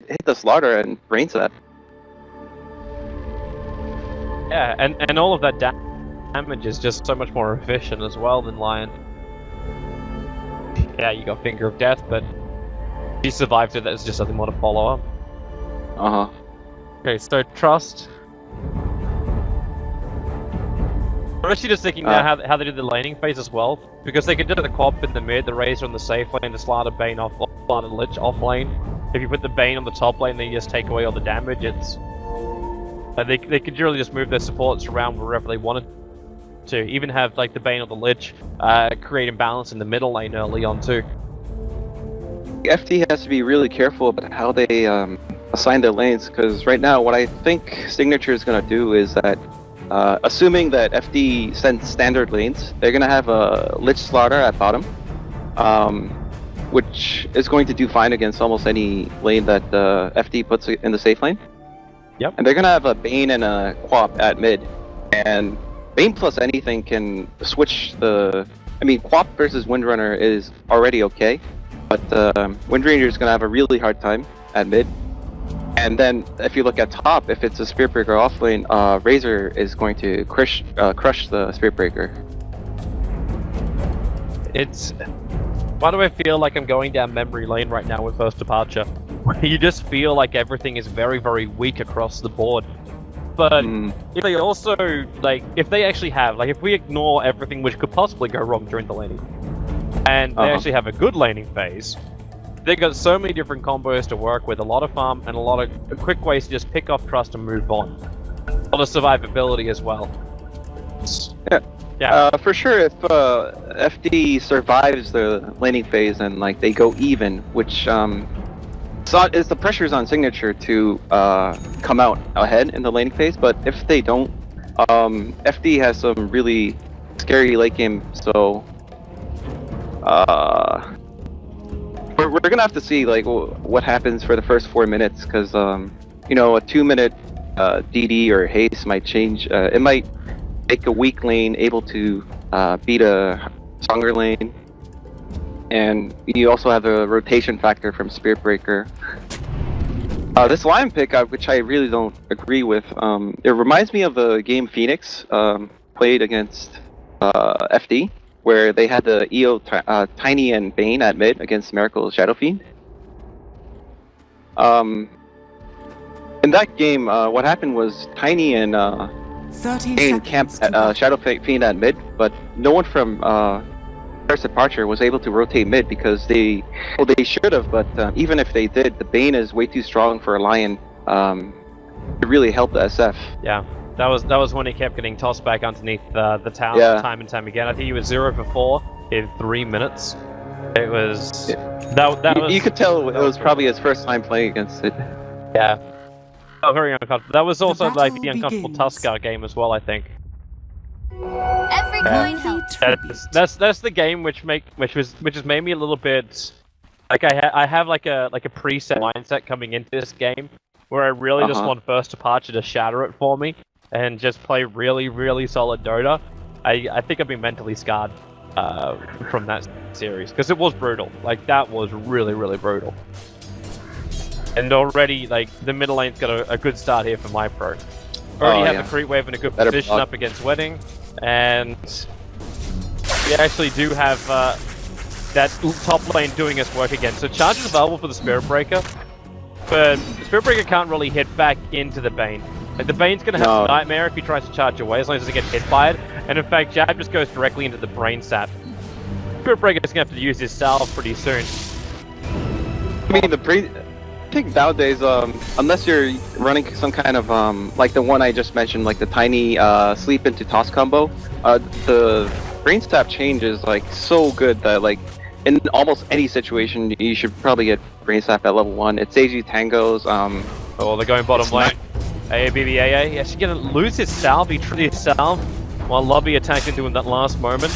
hit the slaughter and brain set. Yeah, and all of that damage is just so much more efficient as well than Lion. Yeah, you got Finger of Death, but he survived it. There's just nothing more to follow up. Okay, so Trust. I'm actually just thinking now how they did the laning phase as well, because they could do the Quap in the mid, the Razor on the safe lane, the Slider Bane off Slider Lich off lane. If you put the Bane on the top lane, then you just take away all the damage. It's they could really just move their supports around wherever they wanted to. Even have like the Bane or the Lich create imbalance in the middle lane early on too. FT has to be really careful about how they assign their lanes, because right now what I think Signature is going to do is that assuming that FD sends standard lanes, they're going to have a Lich Slaughter at bottom, which is going to do fine against almost any lane that FD puts in the safe lane. Yep. And they're going to have a Bane and a Quap at mid, and Bane plus anything can switch the... I mean, Quap versus Windrunner is already okay, but Windranger is going to have a really hard time at mid. And then, if you look at top, if it's a Spirit Breaker offlane, Razor is going to crush the Spirit Breaker. It's... Why do I feel like I'm going down memory lane right now with First.Departure? Where you just feel like everything is very, very weak across the board. But if they also, like, if they actually have, like, if we ignore everything which could possibly go wrong during the laning, and they actually have a good laning phase, they've got so many different combos to work with, a lot of farm, and a lot of quick ways to just pick off Trust and move on. A lot of survivability as well. Yeah. For sure, if FD survives the laning phase and like they go even, which is the pressure's on Signature to come out ahead in the laning phase, but if they don't, FD has some really scary late game, so we're gonna have to see like what happens for the first 4 minutes, because you know, a 2-minute DD or haste might change. It might make a weak lane able to beat a stronger lane, and you also have the rotation factor from Spirit Breaker. This Lion pick, which I really don't agree with, it reminds me of the game Phoenix played against FD, where they had the EO Tiny and Bane at mid against Miracle Shadow Fiend. In that game, what happened was Tiny and Bane camped Shadow Fiend at mid, but no one from First.Departure was able to rotate mid because they should have, but even if they did, the Bane is way too strong for a Lion to really help the SF. Yeah. That was when he kept getting tossed back underneath the tower time and time again. I think he was 0 for 4 in 3 minutes. It was you could tell it was probably his first time playing against it. Yeah. Oh, very uncomfortable. That was also like the uncomfortable Tuskar game as well, I think. Every coin helps. That's the game which has made me a little bit like I have like a preset mindset coming into this game where I really just want First.Departure to shatter it for me and just play really, really solid Dota. I think I've been mentally scarred from that series, because it was brutal. Like, that was really, really brutal. And already, like, the middle lane's got a good start here for my pro. Already have the creep wave in a good position up against Wedding, and we actually do have that top lane doing its work again. So charge is available for the Spirit Breaker, but the Spirit Breaker can't really hit back into the Bane. Like, the Bane's gonna have a nightmare if he tries to charge away, as long as he doesn't get hit by it. And in fact, Jab just goes directly into the brain sap. Spirit Breaker's gonna have to use his salve pretty soon. I mean, I think nowadays, unless you're running some kind of like the one I just mentioned, like the Tiny sleep into toss combo, the brain sap change is like so good that like in almost any situation you should probably get brain sap at level 1. It saves you tangos. Oh, they're going bottom lane. AABBAA. Yeah, she's gonna lose his salve. He tried his salve while Lobby attacked into him in that last moment.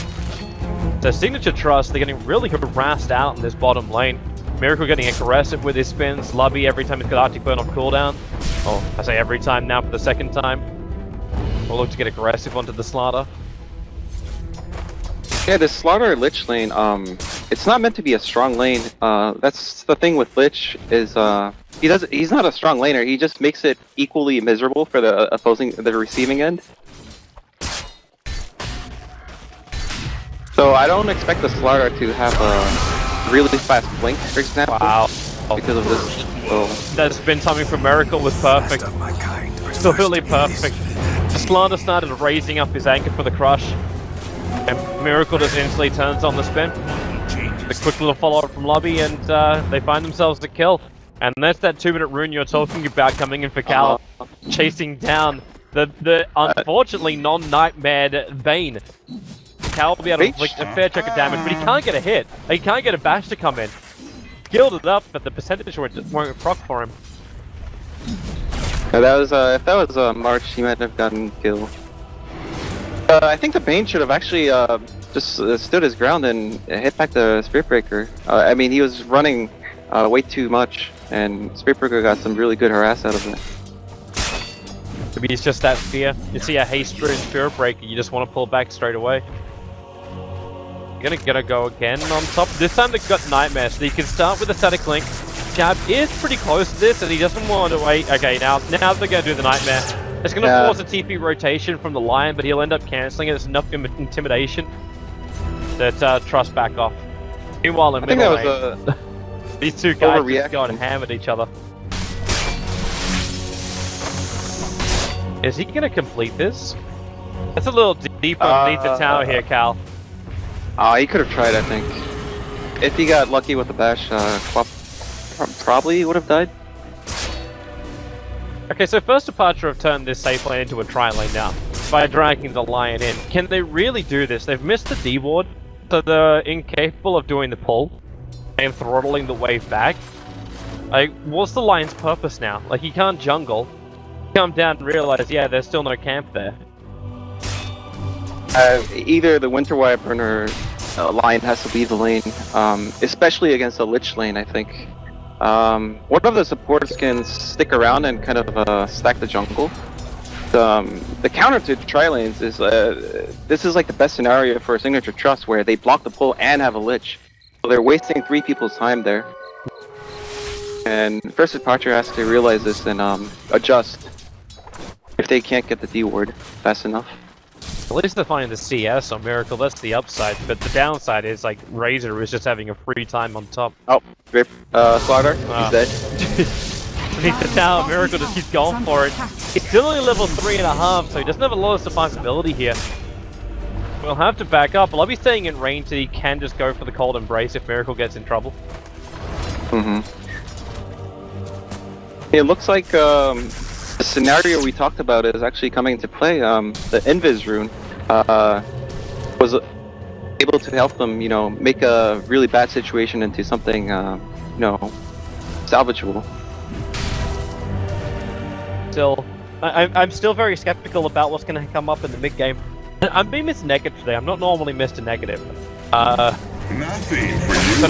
So Signature.Trust, they're getting really harassed out in this bottom lane. Miracle getting aggressive with his spins. Lobby every time he's got Arctic Burn off cooldown. Oh, I say every time now for the second time. We'll look to get aggressive onto the Slaughter. Yeah, this Slaughter Lich lane, it's not meant to be a strong lane. That's the thing with Lich is, he's not a strong laner. He just makes it equally miserable for the receiving end. So I don't expect the Slaughter to have a really fast blink, for example. Wow. Because of this. So. That's been something for Miracle was perfect. Absolutely perfect. Slaughter started raising up his anchor for the crush. And Miracle just instantly turns on the spin. The quick little follow-up from Lobby, and they find themselves a kill. And that's that 2-minute rune you're talking about coming in for Cal, chasing down the unfortunately non-nightmared Bane. Cal will be able to inflict a fair chunk of damage, but he can't get a hit. He can't get a bash to come in. Skilled it up, but the percentage won't proc for him. Yeah, that was if that was March, he might have gotten killed. I think the Bane should have actually just stood his ground and hit back the Spirit Breaker. I mean, he was running way too much, and Spirit Breaker got some really good harass out of it. Maybe it's just that fear. You see a haste rune Spirit Breaker, you just want to pull back straight away. You're gonna go again on top. This time they've got Nightmare, so you can start with a static link. Jab is pretty close to this, and he doesn't want to wait. Okay, now they're gonna do the Nightmare. It's going to force a TP rotation from the Lion, but he'll end up cancelling it. It's enough intimidation that Trust back off. Meanwhile, in middle lane, these two guys just go and ham at each other. Is he going to complete this? That's a little deep underneath the tower here, Cal. He could have tried, I think. If he got lucky with the bash, probably would have died. Okay, so First.Departure have turned this safe lane into a tri-lane now by dragging the Lion in. Can they really do this? They've missed the D ward, so they're incapable of doing the pull and throttling the wave back. Like, what's the Lion's purpose now? Like, he can't jungle, come down and realize, yeah, there's still no camp there. Either the Winter Wyvern or Lion has to leave the lane, especially against the Lich lane, I think. One of the supports can stick around and kind of stack the jungle. The counter to tri-lanes is this is like the best scenario for a Signature.Trust where they block the pull and have a Lich. So they're wasting 3 people's time there. And First.Departure has to realize this and adjust if they can't get the D ward fast enough. At least they're finding the CS on Miracle, that's the upside, but the downside is like Razor is just having a free time on top. Oh, rip, Slaughter, he's dead. Beneath the tower, Miracle just keeps going for it. It's still only level 3.5, so he doesn't have a lot of survivability here. We'll have to back up. Lobby's staying in range that he can just go for the Cold Embrace if Miracle gets in trouble. It looks like the scenario we talked about is actually coming into play. The Invis rune was able to help them, you know, make a really bad situation into something, you know, salvageable. Still, I'm still very skeptical about what's going to come up in the mid game. I'm being Mr. Negative today. I'm not normally Mr. Negative. But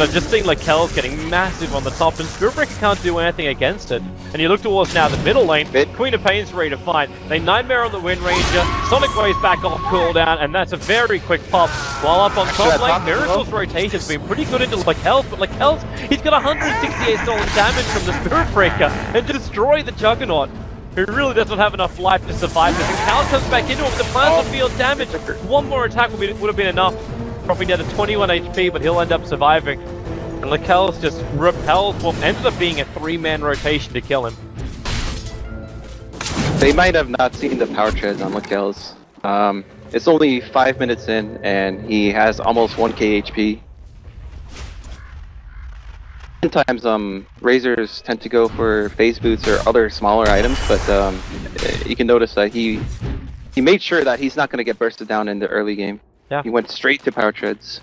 I've just seen Lakel's getting massive on the top, and Spirit Breaker can't do anything against it. And you look towards now the middle lane, Queen of Pain's ready to fight. They Nightmare on the Wind Ranger, Sonic Wave's back off cooldown, and that's a very quick pop. While up on top lane, Miracle's rotation's been pretty good into Lakel's, but Lakel's, he's got 168 stolen damage from the Spirit Breaker, and to destroy the Juggernaut, who really doesn't have enough life to survive this. And Cal comes back into it with the plans to field damage. One more attack would have been enough. Dropping down to 21 HP, but he'll end up surviving. And Lakel's just repelled what ended up being a 3-man rotation to kill him. They might have not seen the power treads on Lakel's. It's only 5 minutes in, and he has almost 1k HP. Sometimes Razors tend to go for phase boots or other smaller items, but you can notice that he made sure that he's not going to get bursted down in the early game. Yeah. He went straight to power treads.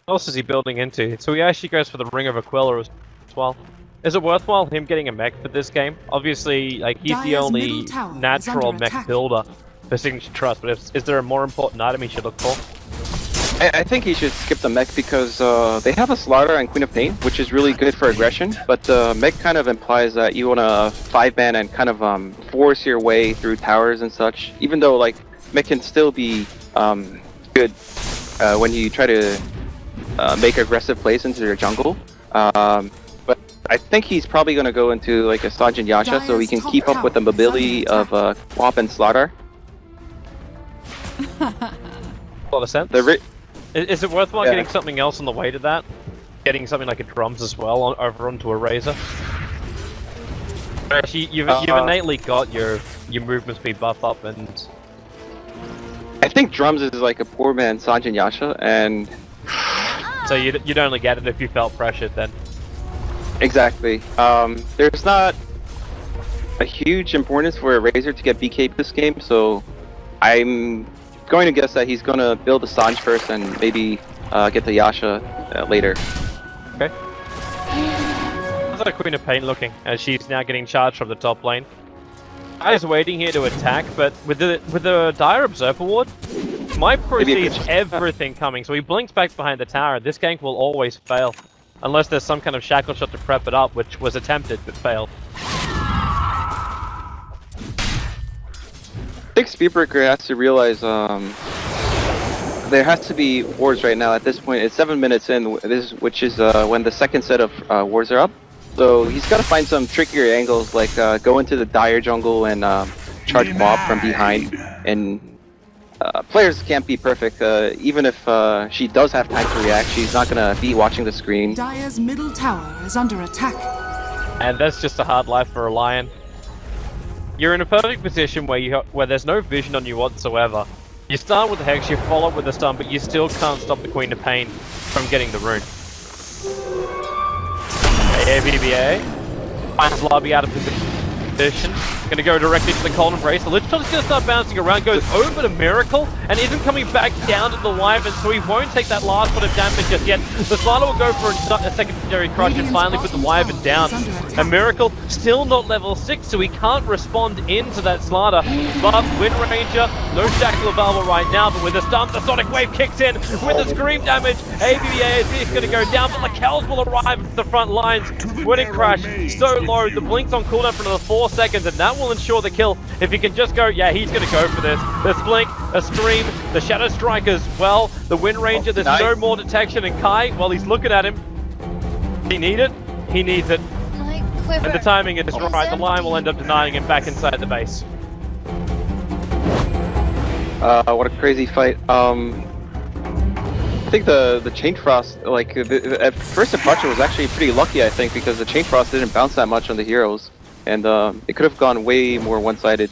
What else is he building into? So he actually goes for the Ring of Aquila as well. Is it worthwhile him getting a mech for this game? Obviously, like, he's the only natural mech builder for Signature.Trust, but is there a more important item he should look for? I think he should skip the mech because they have a Slaughter and Queen of Pain, which is really good for aggression, but the mech kind of implies that you want to 5-man and kind of force your way through towers and such, even though, like, mech can still be good when you try to make aggressive plays into their jungle. But I think he's probably going to go into like a Sanjin Yasha so he can keep up with the mobility of Wop and Slaughter. A lot of sense. Is it worthwhile getting something else on the way to that? Getting something like a drums as well over onto a Razor? Actually, you've innately got your movement speed buff up, and I think drums is like a poor man Sanjin Yasha, and so you'd only get it if you felt pressured then. Exactly. There's not a huge importance for a Razor to get BK this game, so I'm going to guess that he's going to build a Sanj first and maybe get the Yasha later. Okay. How's that Queen of Pain looking, as she's now getting charged from the top lane? Guy's waiting here to attack, but with the Dire Observer Ward, my pro sees everything coming, so he blinks back behind the tower. This gank will always fail, unless there's some kind of shackle shot to prep it up, which was attempted but failed. I think Speedbreaker has to realize there has to be wards right now. At this point, it's 7 minutes in, which is when the second set of wards are up. So he's got to find some trickier angles, like go into the Dire jungle and charge Mob from behind. And players can't be perfect. Even if she does have time to react, she's not going to be watching the screen. Dire's middle tower is under attack. And that's just a hard life for a Lion. You're in a perfect position where there's no vision on you whatsoever. You start with the Hex, you follow up with the stun, but you still can't stop the Queen of Pain from getting the rune. ABBA finds Lobby out of position. Gonna go directly to the Cold Embrace. The Lich Todd's gonna start bouncing around, goes over to Miracle, and isn't coming back down to the Wyvern, so he won't take that last bit of damage just yet. The Slider will go for a secondary crush and finally put the Wyvern down. And Miracle still not level 6, so he can't respond into that Slider. But Wind Ranger, no shackle available right now, but with the stun, the Sonic Wave kicks in with the scream damage. ABBA is gonna go down, but the Kells will arrive at the front lines. Winning Crash so low, the Blink's on cooldown for another 4 seconds, and that will ensure the kill. If he can just go, yeah, he's gonna go for this. There's Blink, a Scream, the Shadow Strike as well, the Wind Ranger, there's no more detection, and Kai, while he's looking at him, he needs it. And the timing is right, the Lion will end up denying him back inside the base. What a crazy fight. I think the Chain Frost, like, at First Departure was actually pretty lucky, I think, because the Chain Frost didn't bounce that much on the heroes. And it could have gone way more one-sided.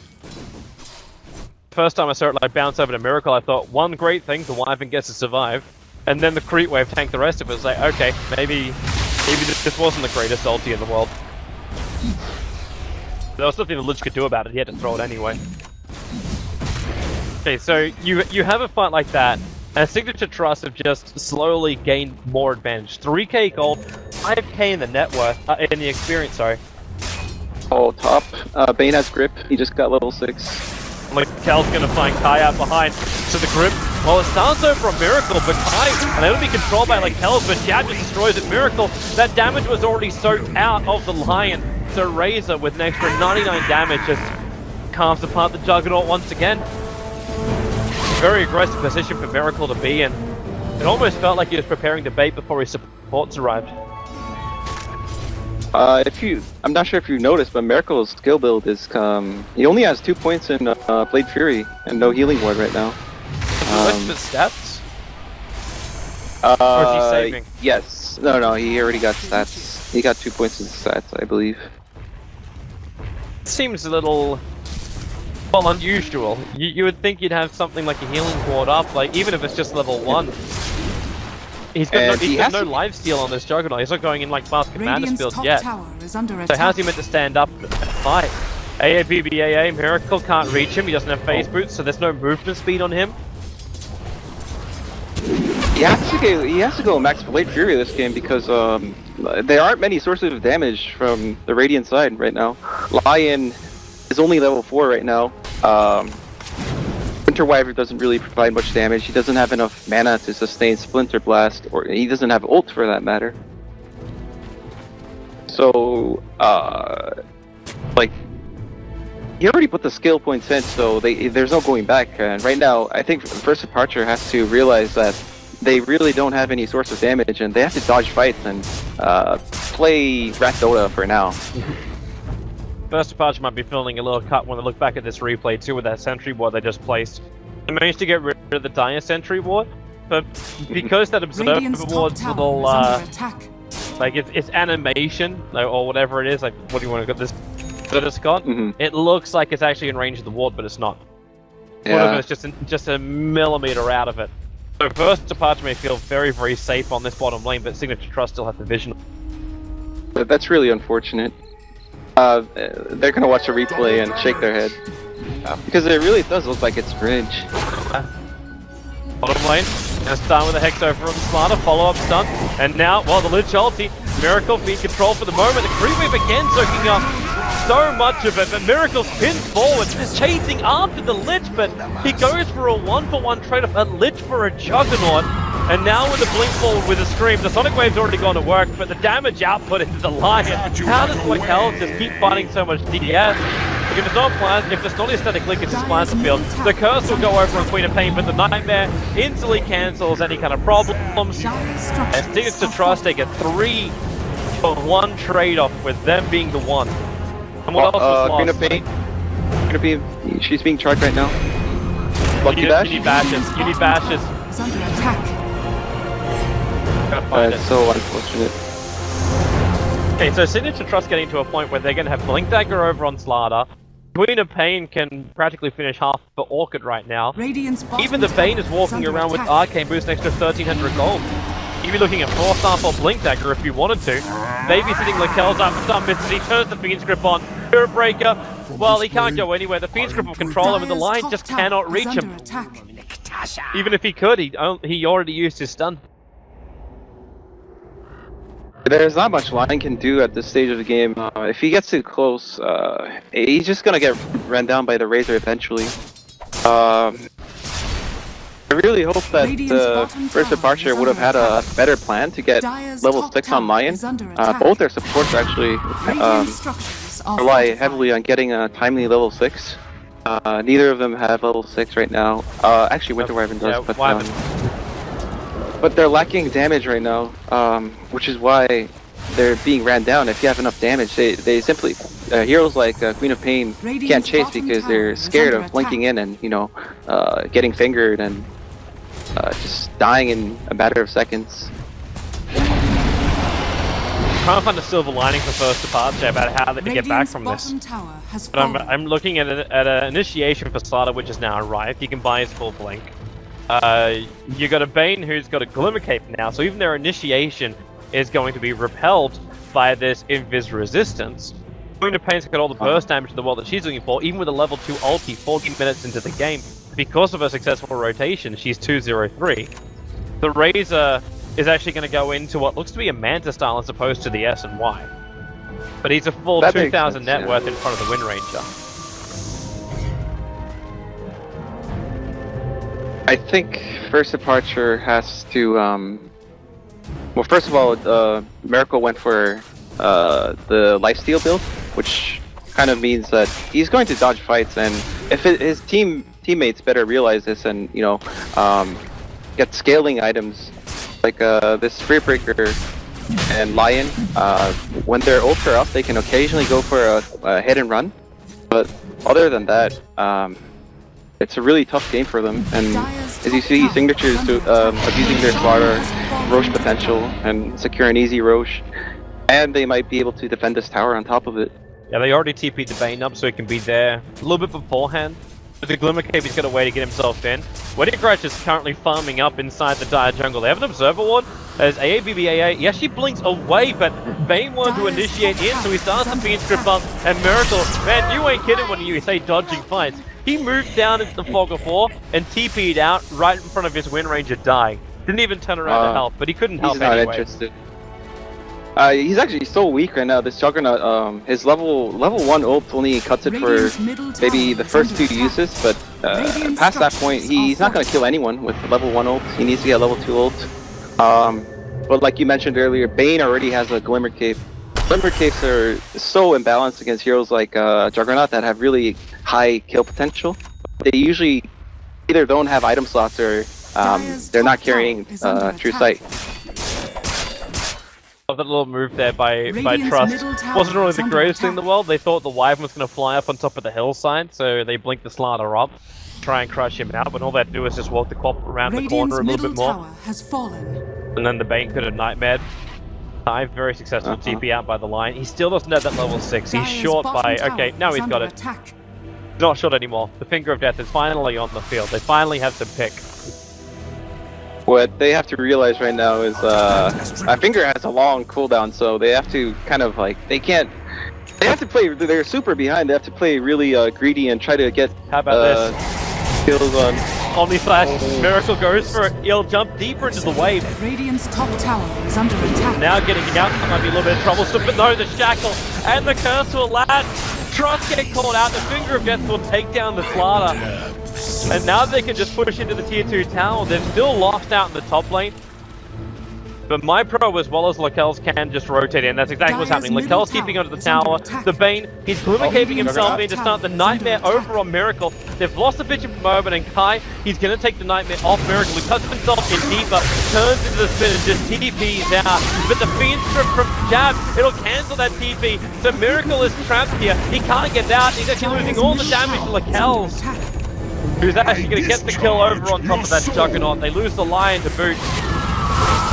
First time I saw it like bounce over to Miracle, I thought, one great thing, the Wyvern gets to survive. And then the Creep Wave tanked the rest of it. It was like, okay, maybe this wasn't the greatest ulti in the world. There was nothing the Lich could do about it, he had to throw it anyway. Okay, so you have a fight like that, and Signature.Trust have just slowly gained more advantage. 3k gold, 5k in the net worth, in the experience, sorry. Oh, top. Bane has grip. He just got level 6. Like, Kel's gonna find Kai out behind. So the grip, well, it starts over a Miracle, but Kai, and it'll be controlled by like Kel's, but Jab just destroys it. Miracle, that damage was already soaked out of the Lion. So Razor, with an extra 99 damage, just carves apart the Juggernaut once again. Very aggressive position for Miracle to be in. It almost felt like he was preparing to bait before his supports arrived. I'm not sure if you noticed, but Miracle's skill build is, he only has 2 points in Blade Fury and no healing ward right now. What's the stats? Or is he saving? Yes. No, he already got stats. He got 2 points in stats, I believe. It seems a little, well, unusual. You would think you'd have something like a healing ward up, like, even if it's just level 1. He's got no lifesteal on this Juggernaut. He's not going in like basket mana fields yet. So how's he meant to stand up and fight? AABBAA, Miracle can't reach him. He doesn't have phase boots, so there's no movement speed on him. He has to go max Blade Fury this game because there aren't many sources of damage from the Radiant side right now. Lion is only level 4 right now. Winter Wyvern doesn't really provide much damage. He doesn't have enough mana to sustain Splinter Blast, or he doesn't have ult for that matter. So, like, he already put the skill points in, so there's no going back. And right now, I think First Departure has to realize that they really don't have any source of damage, and they have to dodge fights and play Rat Dota for now. First.Departure might be feeling a little cut when they look back at this replay too with that sentry ward they just placed. They managed to get rid of the Dire sentry ward, but because that observer ward's little like it's animation or whatever it is, like what do you want to get this that it's got? It looks like it's actually in range of the ward, but it's not. Yeah. It's just a millimeter out of it. So First.Departure may feel very, very safe on this bottom lane, but Signature.Trust still have the vision. But that's really unfortunate. They're gonna watch a replay and shake their head. Because it really does look like it's bridge. Bottom lane, gonna start with a Hex over on Smarter, follow-up stun, and now, well, the Lich ulti, Miracle feed control for the moment, the creep wave again soaking up so much of it, but Miracle's pinned forward, chasing after the Lich, but he goes for a 1-for-1 trade-off, a Lich for a Juggernaut, and now with the blink forward with a Scream, the Sonic Wave's already gone to work, but the damage output into the Lion, how does Raquel just keep fighting so much DPS? If it's not a static link, it's just Planter Field. The Curse will go over on Queen of Pain, but the Nightmare instantly cancels any kind of problems. And Signature.Trust take a 3-for-1 trade-off with them being the one. And what else was Queen of lost? Pain. Queen of Pain, she's being charged right now. Lucky Dash? You need bashes. You need bashes. Is under attack. Gotta find it. That's so unfortunate. Okay, so Signature.Trust getting to a point where they're going to have Blink Dagger over on Slardar. Queen of Pain can practically finish half for Orchid right now. Even the Bane is walking around with Arcane Boost, an extra 1300 gold. You'd be looking at 4-star for Blink Dagger if you wanted to. Babysitting Lakel's up, some misses, he turns the Fiend's Grip on. Spirit Breaker, well, he can't go anywhere. The Fiend's Grip will control him and the Lion just cannot reach him. Even if he could, he already used his stun. There's not much Lion can do at this stage of the game. If he gets too close, he's just gonna get run down by the Razor eventually. I really hope that First.Departure would have had a better plan to get level 6 on Lion. Both their supports actually rely heavily on getting a timely level 6. Neither of them have level 6 right now. Actually, Winter Wyvern does, but they're lacking damage right now, which is why they're being ran down. If you have enough damage, they simply heroes like Queen of Pain can't chase because they're scared of blinking in and getting fingered and just dying in a matter of seconds. Trying to find a silver lining for First.Departure about how they can get back from this. But I'm looking at an initiation for Slardar, which is now arrived. You can buy his full blink. You got a Bane who's got a Glimmer Cape now, so even their initiation is going to be repelled by this Invis resistance. Queen of Pain's got all the burst damage in the world that she's looking for, even with a level 2 ulti 40 minutes into the game. Because of her successful rotation, she's 203. The Razor is actually going to go into what looks to be a Manta style as opposed to the S and Y. But he's a full 2,000 net worth in front of the Wind Ranger. I think First.Departure has to, well, first of all, Miracle went for the lifesteal build, which kind of means that he's going to dodge fights, and if his teammates better realize this and, get scaling items like this Spirit Breaker and Lion, when their ults are up, they can occasionally go for a hit and run, but other than that, it's a really tough game for them, and as you see, Signature's abusing their Slardar Roche potential and secure an easy Roche, and they might be able to defend this tower on top of it. Yeah, they already TP'd the Bane up so he can be there a little bit beforehand. With the Glimmer Cape, he's got a way to get himself in. Wedding Crash is currently farming up inside the Dire jungle. They have an Observer Ward as AABBAA. He actually blinks away, but Bane wanted to initiate in, so he starts the Fiend's Grip up, and Miracle, man, you ain't kidding when you say dodging fights. He moved down into the Fog of War and TP'd out right in front of his Wind Ranger dying. Didn't even turn around to help, but he couldn't help anyway. He's not interested. He's actually so weak right now, this Juggernaut. His level 1 ult only cuts it for maybe the first 2 uses, but past that point, he's not going to kill anyone with level 1 ult. He needs to get level 2 ult. But like you mentioned earlier, Bane already has a Glimmer Cape. Glimmer Capes are so imbalanced against heroes like Juggernaut that have really high kill potential. They usually either don't have item slots or they're not carrying True Sight. Love that little move there by Radiant's Trust. middle tower Wasn't really is the under greatest thing in the attack. world. They thought the Wyvern was going to fly up on top of the hillside, so they blinked the Slanter up, try and crush him out, but all they had to do was just walk the cop around the corner a little bit more. Tower has fallen. And then the Bane could have nightmared. Very successful TP out by the line. He still doesn't have that level 6. He's Dire's short bottom by... tower Okay, now is he's got under it. attack. He's not short anymore. The Finger of Death is finally on the field. They finally have to pick. What they have to realize right now is Finger has a long cooldown, so they have to kind of like they have to play. They're super behind. They have to play really greedy and try to get How about this? kills on. Omni Slash, Miracle goes for it. He'll jump deeper into the wave. Radiant's top tower is under attack. Now getting out might be a little bit troublesome, but no, the Shackle and the Curse will land. Trust getting caught out. The Finger of Death will take down the Slanter. And now they can just push into the tier 2 tower. They're still lost out in the top lane. But my pro as well as Lakel's can just rotate in. That's exactly what's happening. Lakel's keeping onto the tower. The Bane, he's glimmercaping himself in to start the Nightmare over on Miracle. They've lost the vision from Omen and Kai. He's going to take the Nightmare off Miracle. He cuts himself in deeper, turns into the spin and just TP's out. But the Fiend Strip from Jab, it'll cancel that TP. So Miracle is trapped here. He can't get out. He's actually losing all the damage to Lakel's, who's actually going to get the kill over on top of that Juggernaut. They lose the Lion to boot.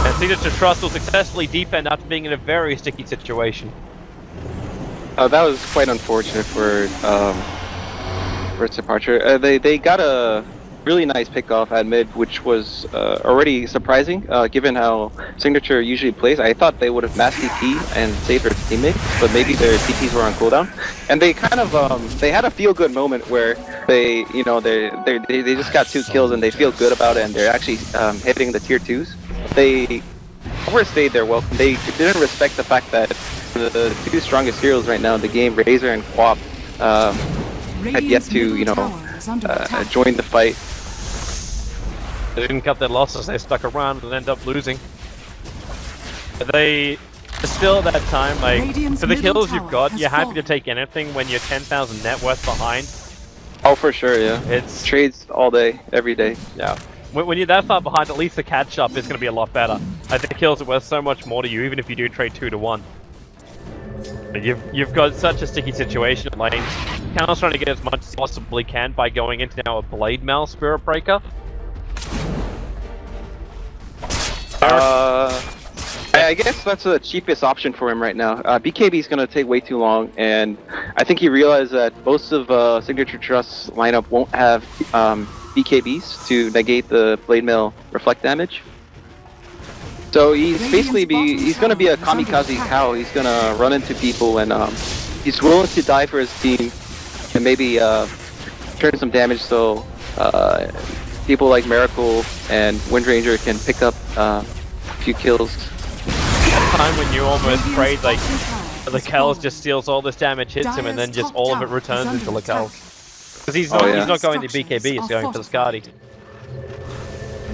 And Signature.Trust will successfully defend after being in a very sticky situation. That was quite unfortunate for First.Departure. They got a really nice pickoff at mid, which was already surprising, given how Signature usually plays. I thought they would have mass TP and saved their teammates, but maybe their TPs were on cooldown. And they kind of they had a feel-good moment where they just got 2 kills and they feel good about it, and they're actually hitting the tier 2s. They overstayed their welcome. They didn't respect the fact that the 2 strongest heroes right now in the game, Razor and Quap, had yet to join the fight. They didn't cut their losses, they stuck around and end up losing. But they still at that time, like, for the kills you've got, you're happy to take anything when you're 10,000 net worth behind. Oh, for sure, yeah. It's trades all day, every day. Yeah. When you're that far behind, at least the catch-up is going to be a lot better. I think kills are worth so much more to you, even if you do trade 2 to 1. But you've got such a sticky situation at lanes. Counter's trying to get as much as he possibly can by going into now a Blade Mail Spirit Breaker. I guess that's the cheapest option for him right now. BKB is going to take way too long, and I think he realized that most of Signature.Trust's lineup won't have BKBs to negate the Blade Mail reflect damage. So he's basically he's going to be a kamikaze cow. He's going to run into people, and he's willing to die for his team and maybe turn some damage so people like Miracle and Windranger can pick up a few kills. Time when you almost prayed like Lakel's just steals all this damage, hits him, and then just all of it returns into Lakel's. Because he's not going to BKB, he's going for the Skadi.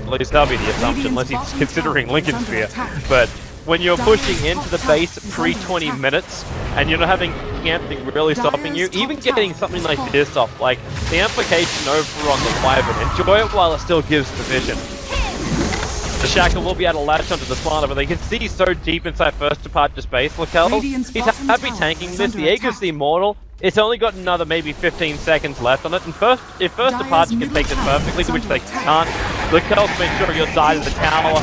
At least that'll be the assumption, unless he's considering Lincoln Sphere. But when you're pushing into the base pre-20 minutes, and you're not having anything really stopping you, even getting something like this off, like the amplification over on the Wyvern, enjoy it while it still gives the vision. The Shackle will be able to latch onto the Slanter, but they can see so deep inside First.Departure space. Lakel, he's happy tanking this. The Aegis the Immortal, it's only got another maybe 15 seconds left on it, and if First.Departure can take this perfectly, which they can't, Lakel's make sure he'll die to the tower.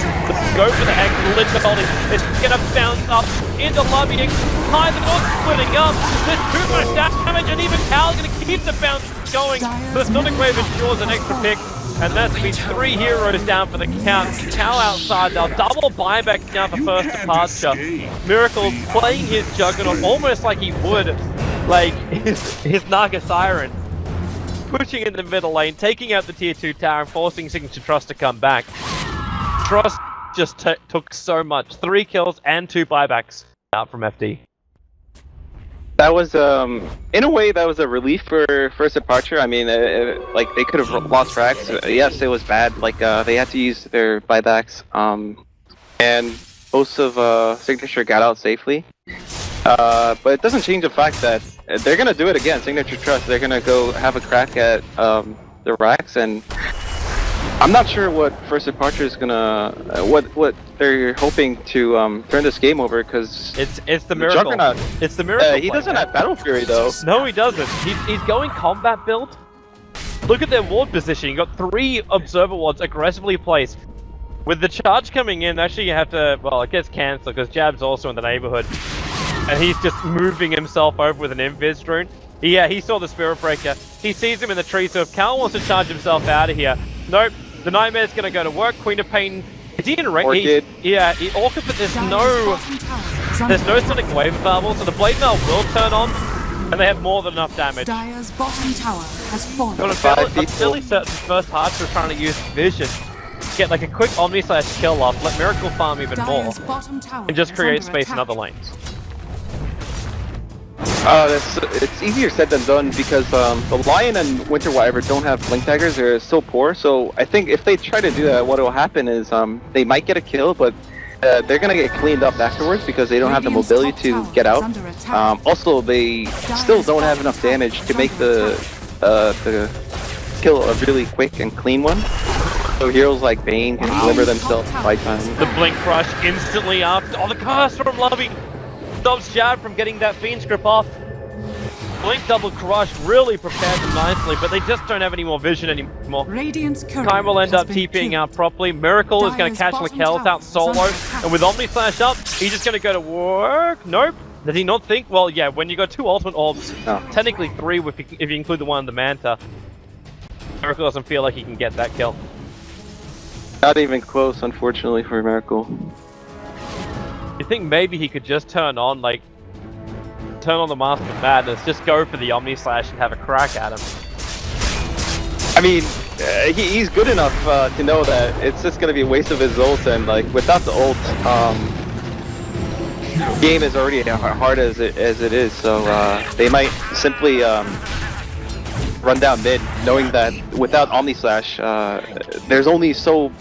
Go for the X, literally, it's gonna bounce up into lobbying. High the north splitting up. There's too much damage, and even Cal's gonna keep the bounce going. The Sonic Wave ensures an extra pick. And that's been 3 heroes down for the count. Cow outside now, double buyback now for First.Departure. Miracle playing his Juggernaut almost like he would, like his Naga Siren. Pushing in the middle lane, taking out the tier 2 tower and forcing Signature.Trust to come back. Trust just took so much. 3 kills and 2 buybacks out from FD. That was, in a way, that was a relief for First.Departure. I mean, like, they could have lost frags. Yes, it was bad. Like, they had to use their buybacks. And most of Signature got out safely. But it doesn't change the fact that they're gonna do it again. Signature.Trust, they're gonna go have a crack at the racks, and I'm not sure what First.Departure is gonna, what they're hoping to turn this game over, because it's the miracle. Juggernaut, it's the miracle. he doesn't have Battle Fury though. No, he doesn't. He's going combat build. Look at their ward position. You got 3 observer wards aggressively placed. With the charge coming in, actually you have to, well, it gets cancelled because Jab's also in the neighborhood. And he's just moving himself over with an invis drone. Yeah, he saw the Spirit Breaker. He sees him in the tree, so if Cal wants to charge himself out of here, nope, the Nightmare's gonna go to work. Queen of Pain, is he in range? Yeah, Orchid, but there's no Sonic Wave available, so the Blade Mail will turn on, and they have more than enough damage. Dire's bottom tower has fallen. I'm fairly certain First.Departure is trying to use Vision. Get like a quick Omni Slash kill off, let Miracle farm even more, and just create space in other lanes. It's easier said than done because the Lion and Winter Wyvern don't have Blink Daggers, they're so poor, so I think if they try to do that, what will happen is they might get a kill, but they're gonna get cleaned up afterwards because they don't have the mobility to get out. Also, they still don't have enough damage to make the kill a really quick and clean one. So heroes like Bane can deliver themselves by time. The Blink Crush instantly up. Oh, the cast from Lovey stops Jab from getting that Fiend's Grip off. Blink double crush really prepared them nicely, but they just don't have any more vision anymore. Kai will end up TPing out properly. Miracle is going to catch Lakel's out solo, and with Omni Slash up, he's just going to go to work. Nope. Did he not think? Well, yeah, when you got 2 ultimate orbs, technically 3 if you include the one in the Manta, Miracle doesn't feel like he can get that kill. Not even close, unfortunately, for Miracle. You think maybe he could just turn on the Mask of Madness, just go for the Omni Slash and have a crack at him? I mean, he's good enough to know that it's just going to be a waste of his ult, and like without the ult, game is already hard as it is. So they might simply run down mid, knowing that without Omni Slash, there's only so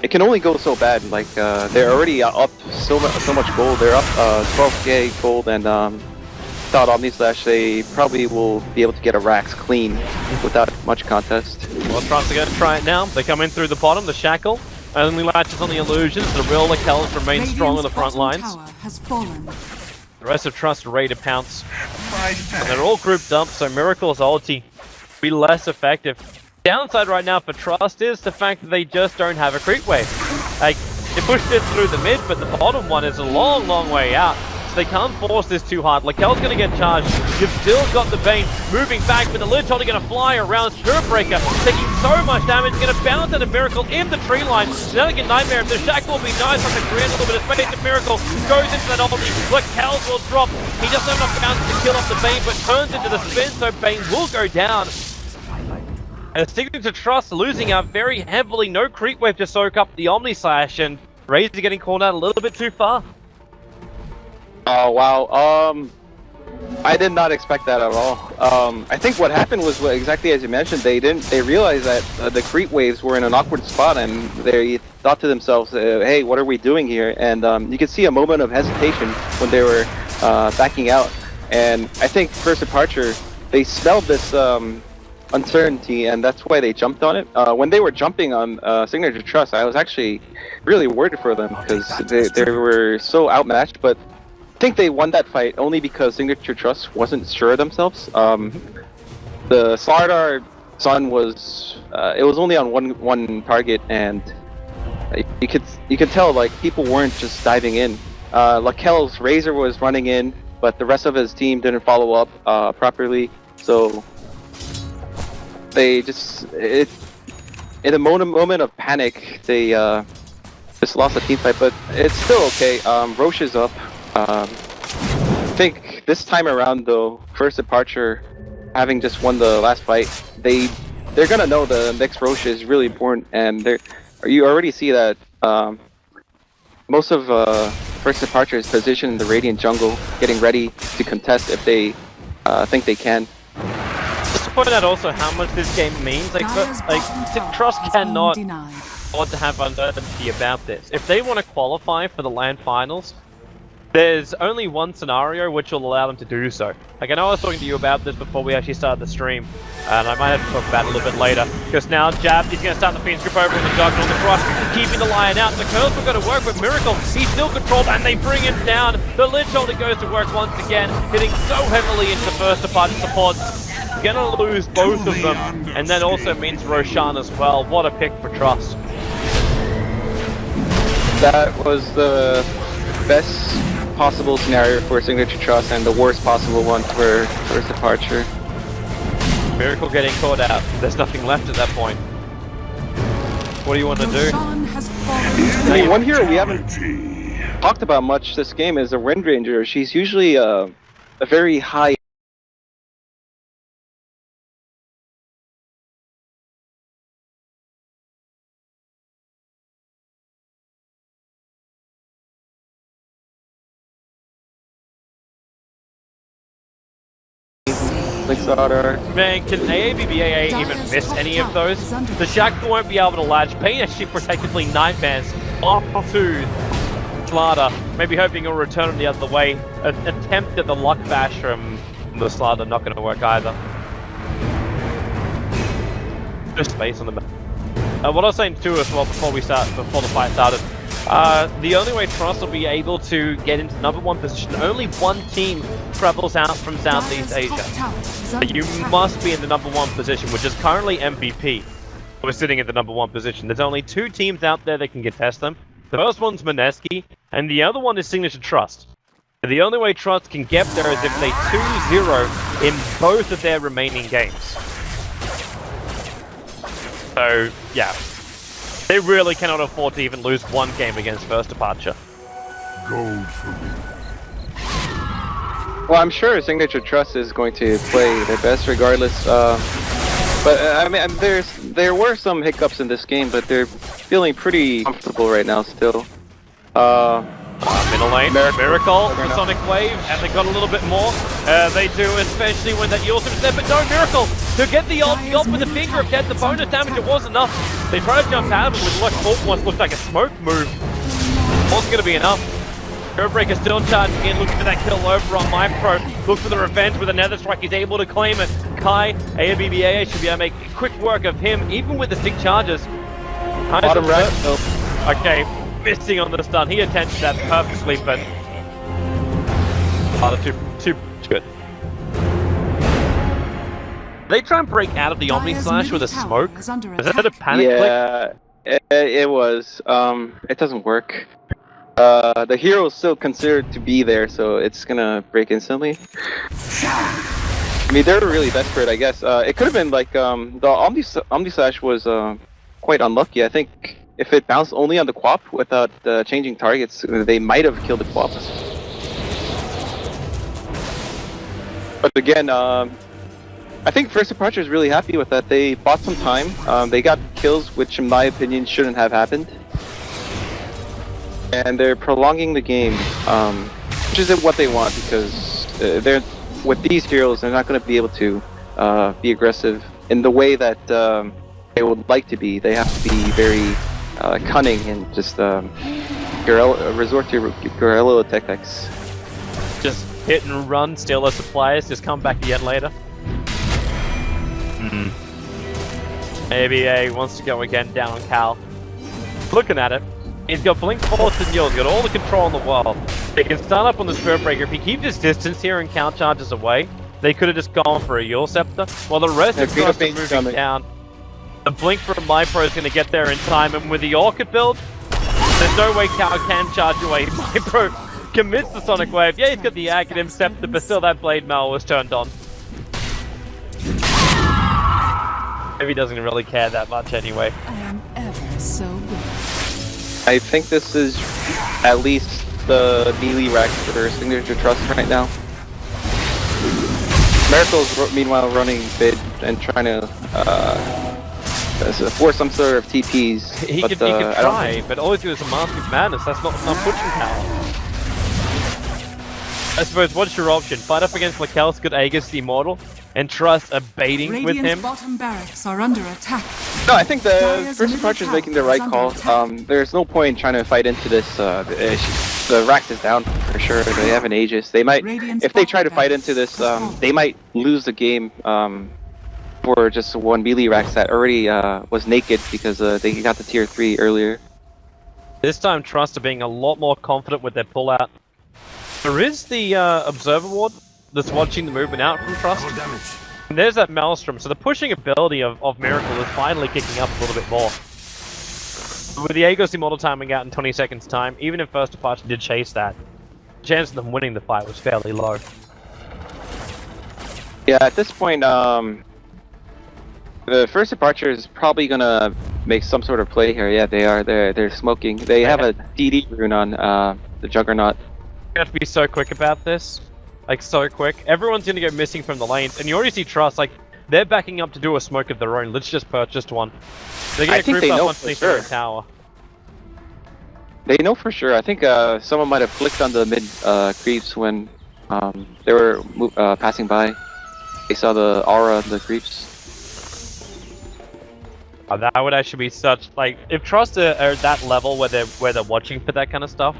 it can only go so bad. Like they're already up so much gold. They're up 12k gold, and without Omni Slash, they probably will be able to get a Rax clean without much contest. Well, Trust are going to try it now. They come in through the bottom, the Shackle. Only latches on the illusions. The real Lakel's remain strong on the front lines. The rest of Trust are ready to pounce. And they're all grouped up, so Miracle's ulti will be less effective. Downside right now for Trust is the fact that they just don't have a creep wave. Like, they pushed this through the mid, but the bottom one is a long, long way out. So they can't force this too hard. Lakel's gonna get charged. You've still got the Bane moving back, but the Lich Holder gonna fly around. Spirit Breaker taking so much damage, gonna bounce at a Miracle in the tree line. Now they get Nightmare. If the Shackle will be nice, like to create a little bit of space. The Miracle goes into that ulti. Lakel's will drop. He doesn't have enough bounce to kill off the Bane, but turns into the spin, so Bane will go down. And Signature.Trust losing out very heavily. No creep wave to soak up the Omni Slash, and Razor getting called out a little bit too far. Oh wow, I did not expect that at all. I think what happened was exactly as you mentioned. They realized that the creep waves were in an awkward spot, and they thought to themselves, "Hey, what are we doing here?" And you could see a moment of hesitation when they were backing out. And I think First.Departure, they smelled this uncertainty, and that's why they jumped on it. When they were jumping on Signature.Trust, I was actually really worried for them because they were so outmatched, but I think they won that fight only because Signature.Trust wasn't sure of themselves. The Slardar Sun was it was only on one target, and you could tell like people weren't just diving in. Lakel's Razor was running in, but the rest of his team didn't follow up properly, so they just in a moment of panic they just lost the team fight. But it's still okay. Roche is up. I think this time around though, First.Departure, having just won the last fight, they're gonna know the next Roche is really important, and you already see that most of First.Departure is positioned in the Radiant jungle, getting ready to contest if they think they can. Just to point out also how much this game means, like Trust cannot afford to have uncertainty about this. If they want to qualify for the LAN finals, There's only one scenario which will allow them to do so. Like, I know I was talking to you about this before we actually started the stream, and I might have to talk about it a little bit later. Because now Jab, he's going to start the Fiend's Grip over on the Juggernaut on the cross, keeping the Lion out. The curls will go to work with Miracle. He's still controlled, and they bring him down. The Lich Holder goes to work once again, hitting so heavily into the First.Departure supports. Gonna lose both of them, and that also means Roshan as well. What a pick for Trust. That was the best possible scenario for Signature.Trust and the worst possible one for First.Departure. Miracle getting caught out. There's nothing left at that point. What do you want to do? Hey, one hero we haven't talked about much this game is the Wind Ranger. She's usually a very high Man, can AABBAA even miss any of those? The Shackle won't be able to latch. Pain actually protectively nightmares off to Slaughter. Maybe hoping he'll return him the other way. An attempt at the Luck Bash from the Slaughter not going to work either. Just space on the map. What I was saying too as well before the fight started. The only way Trust will be able to get into #1 position, only one team travels out from Southeast Asia. You must be in the #1 position, which is currently MVP. We're sitting at the #1 position. There's only 2 teams out there that can contest them. The first one's Mineski, and the other one is Signature.Trust. The only way Trust can get there is if they 2-0 in both of their remaining games. So, yeah. They really cannot afford to even lose one game against First.Departure. Gold for me. Well, I'm sure Signature.Trust is going to play their best regardless. But I mean, there were some hiccups in this game, but they're feeling pretty comfortable right now still. Middle lane, Miracle, the Sonic Wave, and they got a little bit more. They do, especially when that Yul's there, but no Miracle to get the old job with the finger of death. The bonus damage, it was enough. They tried to jump out of it with what once looked like a smoke move. Wasn't going to be enough. Airbreaker still charging in, looking for that kill over on MyPro. Look for the revenge with a Nether Strike, he's able to claim it. Kai, AABBAA should be able to make quick work of him, even with the stick charges. Bottom right. Okay, missing on the stun. He attended that perfectly, but too good. They try and break out of the Omni Slash with a smoke. Is that a panic click? Yeah, it was. It doesn't work. The hero is still considered to be there, so it's gonna break instantly. I mean, they're really desperate, I guess. It could have been like the Omni Slash was quite unlucky. I think if it bounced only on the Quap without changing targets, they might have killed the Quap. But again, I think First.Departure is really happy with that. They bought some time. They got kills, which in my opinion shouldn't have happened. And they're prolonging the game, which is what they want, because they're with these heroes, they're not going to be able to be aggressive in the way that they would like to be. They have to be very cunning and just resort to guerrilla tactics. Just hit and run, steal their supplies, just come back again later. ABA wants to go again down on Cal. Looking at it, he's got Blink Force and Yule, he's got all the control in the world. They can start up on the Spirit Breaker. If he keeps his distance here and count charges away, they could have just gone for a Yule Scepter, while the rest of Trust are moving down. The Blink from MyPro is going to get there in time, and with the Orchid build, there's no way Cal can charge away. MyPro commits the Sonic Wave. Yeah, he's got the Academ Scepter, but still that Blade Mail was turned on. Maybe he doesn't really care that much anyway. I am ever so good. I think this is at least the melee rack for Signature.Trust right now. Miracle's meanwhile running bid and trying to force some sort of TPs. He could try, but all he do is a Mask of Madness. That's not pushing power. I suppose, what's your option? Fight up against Lakel's good Aegis the Immortal, and Trust a baiting with him? Radiant's bottom barracks are under attack. No, I think the First.Departure is making the right call. There's no point in trying to fight into this. The Rax is down for sure. They have an Aegis. They might, Radiant's if they try to bottom fight barracks into this, has fallen. they might lose the game for just one melee Rax that already was naked because they got the tier 3 earlier. This time, Trust are being a lot more confident with their pullout. There is the Observer Ward that's watching the movement out from Trust. And there's that Maelstrom, so the pushing ability of Miracle is finally kicking up a little bit more. With the Aegis Immortal timing out in 20 seconds time, even if First.Departure did chase that, the chance of them winning the fight was fairly low. Yeah, at this point, the First.Departure is probably gonna make some sort of play here. Yeah, they are. They're smoking. They have a DD rune on the Juggernaut. You have to be so quick about this. Like, so quick. Everyone's gonna go missing from the lanes, and you already see Trust, like, they're backing up to do a smoke of their own. Let's just purchased one. They're gonna I think group they up know once for they sure. the tower. They know for sure. I think someone might have clicked on the mid creeps when they were passing by. They saw the aura of the creeps. That would actually be such, like, if Trust are at that level where they're watching for that kind of stuff.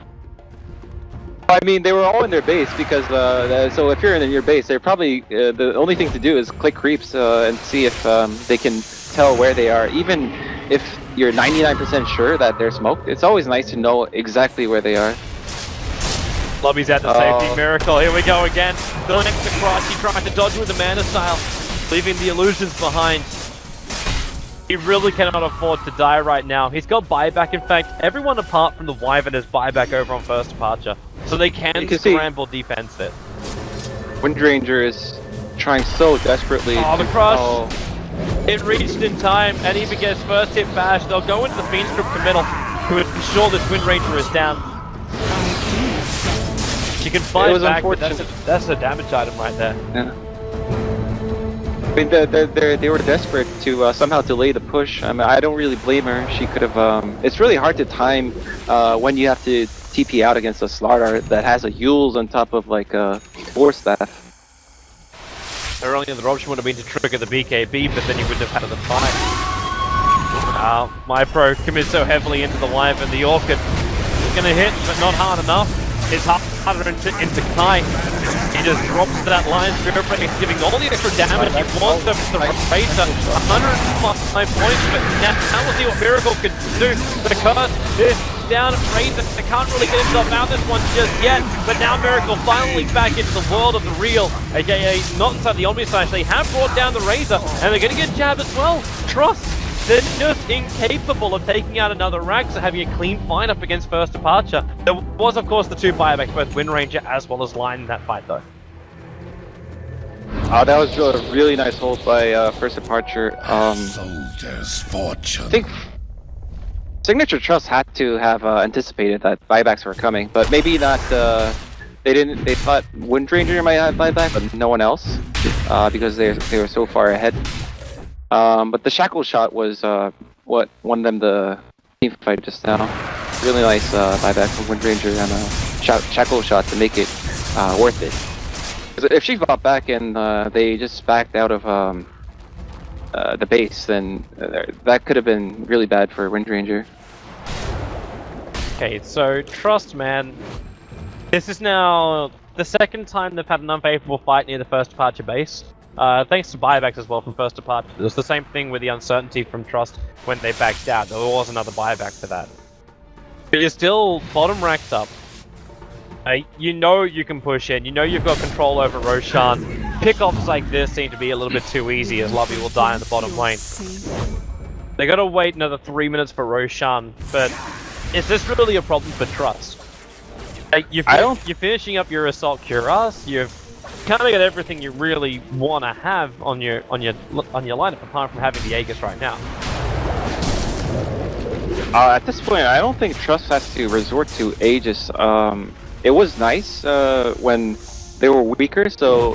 I mean, they were all in their base because so if you're in your base, they're probably the only thing to do is click creeps and see if they can tell where they are. Even if you're 99% sure that they're smoked, it's always nice to know exactly where they are. Lobby's at the safety. Miracle, here we go again. The next across, he tried to dodge with the mana style, leaving the illusions behind. He really cannot afford to die right now. He's got buyback. In fact, everyone apart from the Wyvern has buyback over on First.Departure, so they can scramble defense it. Windranger is trying so desperately. Oh, the crush! It reached in time, and even gets first hit bash. They'll go into the Fiend's Group committal to ensure this Windranger is down. She can fight back, but that's a damage item right there. Yeah. I mean, they were desperate to somehow delay the push. I mean, I don't really blame her. She could have. It's really hard to time when you have to TP out against a Slardar that has a Yules on top of like a Force Staff. Her only other option would have been to trigger the BKB, but then you wouldn't have had the fight. My pro commits so heavily into the Wyvern, and the Orchid is going to hit, but not hard enough. It's harder into Kai. He just drops to that line, Spirit Break is giving all the extra damage he wants over to the Razor. 105 points, but now we'll see what Miracle can do. The curse is down. Razor can't really get himself out of this one just yet, but now Miracle finally back into the world of the real, aka not inside the Omnislash. They have brought down the Razor, and they're going to get jabbed as well. Trust. They're just incapable of taking out another Rax or having a clean fight up against First.Departure. There was, of course, the two buybacks, both Windranger as well as Line in that fight, though. That was a really nice hold by First.Departure. Soldier's fortune. I think Signature.Trust had to have anticipated that buybacks were coming, but maybe not. They didn't. They thought Windranger might have buyback, but no one else because they were so far ahead. But the shackle shot was what won them the team fight just now. Really nice buyback from Windranger and a shackle shot to make it worth it. If she fought back and they just backed out of the base, then that could have been really bad for Windranger. Okay, so Trust, man. This is now the second time they've had an unfavorable fight near the First.Departure base. Thanks to buybacks as well from First.Departure. It was the same thing with the uncertainty from Trust when they backed out. There was another buyback for that. But you're still bottom racked up. You know you can push in. You know you've got control over Roshan. Pickoffs like this seem to be a little bit too easy as Lobby will die in the bottom lane. They gotta wait another 3 minutes for Roshan, but is this really a problem for Trust? You're finishing up your Assault Cuirass. You've kind of got everything you really want to have on your lineup, apart from having the Aegis right now. At this point, I don't think Trust has to resort to Aegis. It was nice when they were weaker, so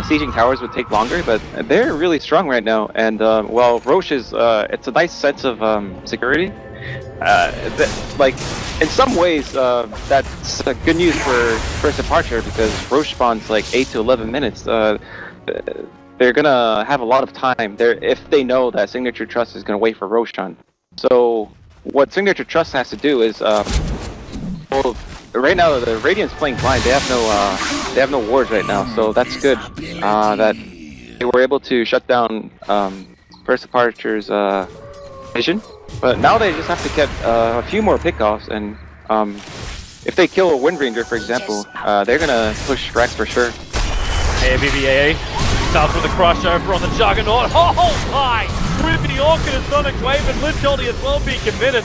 sieging towers would take longer, but they're really strong right now. And well, Roche is it's a nice sense of security. Like in some ways, that's good news for First.Departure because Roche spawns like 8 to 11 minutes. They're gonna have a lot of time there if they know that Signature.Trust is gonna wait for Roshan. So what Signature.Trust has to do is right now the Radiant's playing blind. They have no wards right now, so that's good. That they were able to shut down First.Departure's vision. But now they just have to get a few more pickoffs, and if they kill a Wind Ranger, for example, they're gonna push Rex for sure. ABBAA starts with a crossover on the Juggernaut. Oh my! With the Orchid and Sonic Wave and Lich Jolly as well being committed.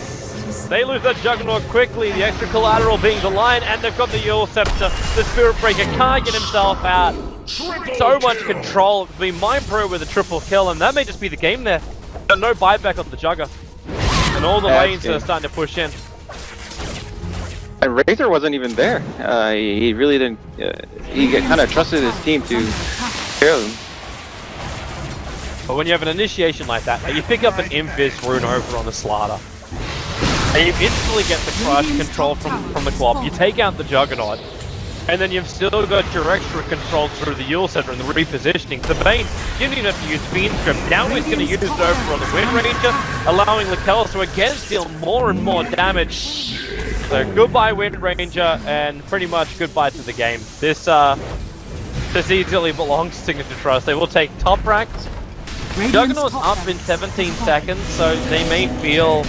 They lose that Juggernaut quickly, the extra collateral being the line, and they've got the Eul Scepter. The Spirit Breaker can't get himself out. So much control between MindPro with a triple kill, and that may just be the game there. But no buyback on the Jugger. And all the lanes are starting to push in. And Razor wasn't even there. He really didn't. He kind of trusted his team to kill him. But when you have an initiation like that, you pick up an Invis rune over on the Slaughter. And you instantly get the crush control from the Quap. You take out the Juggernaut. And then you've still got your extra control through the Eul Scepter and the repositioning. The Bane didn't even have to use Fiend Strip. Now he's going to use it over on the Wind Ranger, allowing Lakells to again deal more and more damage. So goodbye Wind Ranger, and pretty much goodbye to the game. This easily belongs to Signature.Trust. They will take top ranks. Juggernaut's up in 17 seconds, so they may feel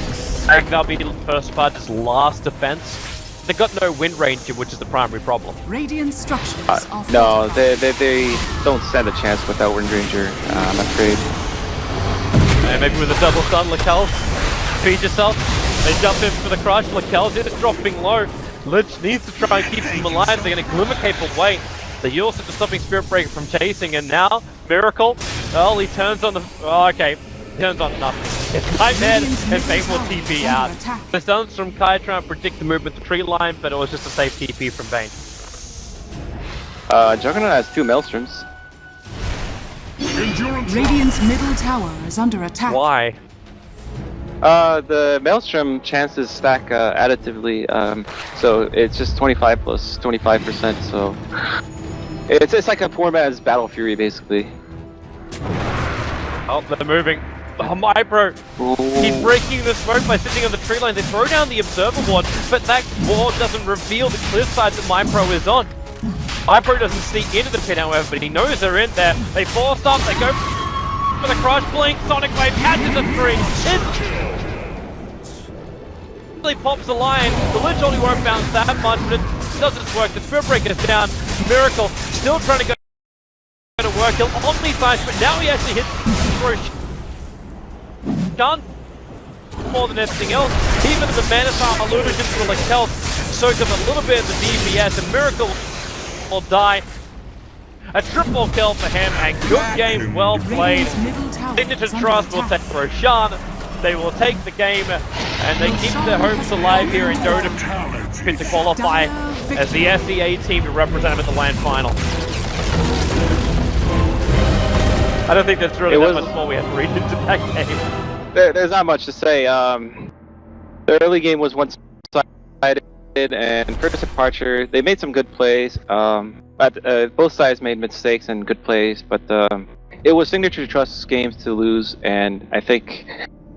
like they'll be First.Departure's last defense. They've got no Wind Ranger, which is the primary problem. Radiant structures no, they don't stand a chance without Wind Ranger, I'm afraid. And maybe with a double stun, Lakells, feed yourself. They jump in for the crush. Lakells is dropping low. Lich needs to try and keep him alive. They're going to Glimmer Cape away. The Eul Scepter stopping Spirit Breaker from chasing, and now Miracle. Well, he turns on the. Oh, okay, he turns on nothing. It's Nightmare and Bane will TP out. The stuns from Kai trying to predict the movement of the tree line, but it was just a safe TP from Bane. Juggernaut has 2 Maelstroms. Radiant's middle tower is under attack. Why? The Maelstrom chances stack additively, so it's just 25 plus 25%, so it's like a poor man's Battle Fury, basically. Oh, they're moving. Oh, MindPro, he's breaking the smoke by sitting on the tree line. They throw down the Observer Ward, but that ward doesn't reveal the cliff side that MindPro is on. MindPro doesn't sneak into the pit, however, but he knows they're in there. They force up, they go for the crush, blink, Sonic Wave catches a 3. He pops the line. The Lich only won't bounce that much, but it doesn't work. The Spirit Breaker's down. Miracle still trying to go to work. He'll Omni-Slash, but now he actually hits for a done more than anything else. Even the Manasar illusions for Lakells soak up a little bit of the DPS, and Miracle will die. A triple kill for him, and good game, well played. Signature.Trust will take Roshan. They will take the game, and they keep their hopes alive here in Dota to qualify as the SEA team to represent them at the LAN final. I don't think there's really that much more we have to read into that game. There's not much to say. The early game was one-sided, and First.Departure, they made some good plays. But both sides made mistakes and good plays, but it was Signature.Trust's games to lose, and I think